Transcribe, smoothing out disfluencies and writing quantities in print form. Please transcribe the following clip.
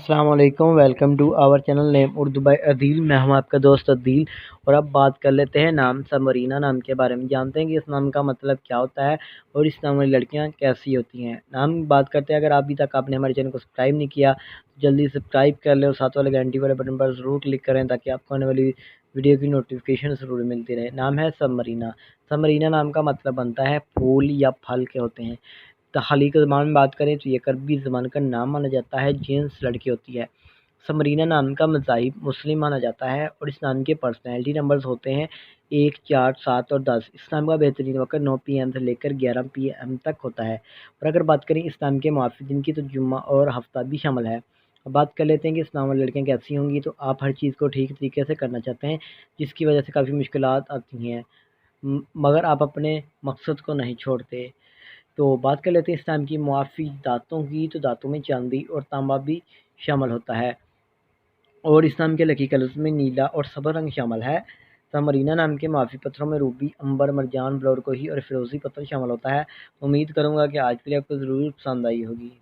अस्सलाम वालेकुम। Welcome to our channel name Urdu by Adeel. मैं हूं आपका दोस्त अदील और अब बात कर लेते हैं नाम समरीना नाम के बारे में। जानते हैं कि इस नाम का मतलब क्या होता है और इस नाम वाली लड़कियां कैसी होती हैं। नाम बात करते हैं, अगर अभी तक आपने हमारे चैनल को सब्सक्राइब नहीं किया तो जल्दी सब्सक्राइब कर लें और साथ वाले घंटी वाले बटन पर ज़रूर क्लिक करें ताकि आपको आने वाली वीडियो की नोटिफिकेशन ज़रूर मिलती रहे। नाम है समरीना। समरीना नाम का मतलब बनता है फूल या फल के होते हैं। तख्लीकी ज़बान में बात करें तो ये अरबी ज़बान का नाम माना जाता है, जेंट्स लड़की होती है। समरीना नाम का मज़ाहिब मुस्लिम माना जाता है और इस नाम के पर्सनैलिटी नंबर्स होते हैं 1, 4, 7 और 10। इस नाम का बेहतरीन वक्त 9 PM से लेकर 11 PM तक होता है। और अगर बात करें इस नाम के मुआफ़ी दिन की तो जुम्मा और हफ्ता भी शामिल है। अब बात कर लेते हैं कि इस नाम वाली लड़कियाँ कैसी होंगी। तो आप हर चीज़ को ठीक तरीके से करना चाहते हैं जिसकी वजह से काफ़ी मुश्किलात आती हैं, मगर आप अपने मकसद को नहीं छोड़ते। तो बात कर लेते हैं इस टाइम की मुआफ़ी दाँतों की। तो दाँतों में चांदी और तांबा भी शामिल होता है और इस नाम के लकी कलर्स में नीला और सब्ज़ रंग शामिल है। समरीना नाम के मुआफ़ी पत्थरों में रूबी, अंबर, मरजान, ब्लॉरकोही और फ़िरोज़ी पत्थर शामिल होता है। उम्मीद करूँगा कि आज के लिए आपको ज़रूर पसंद आई होगी।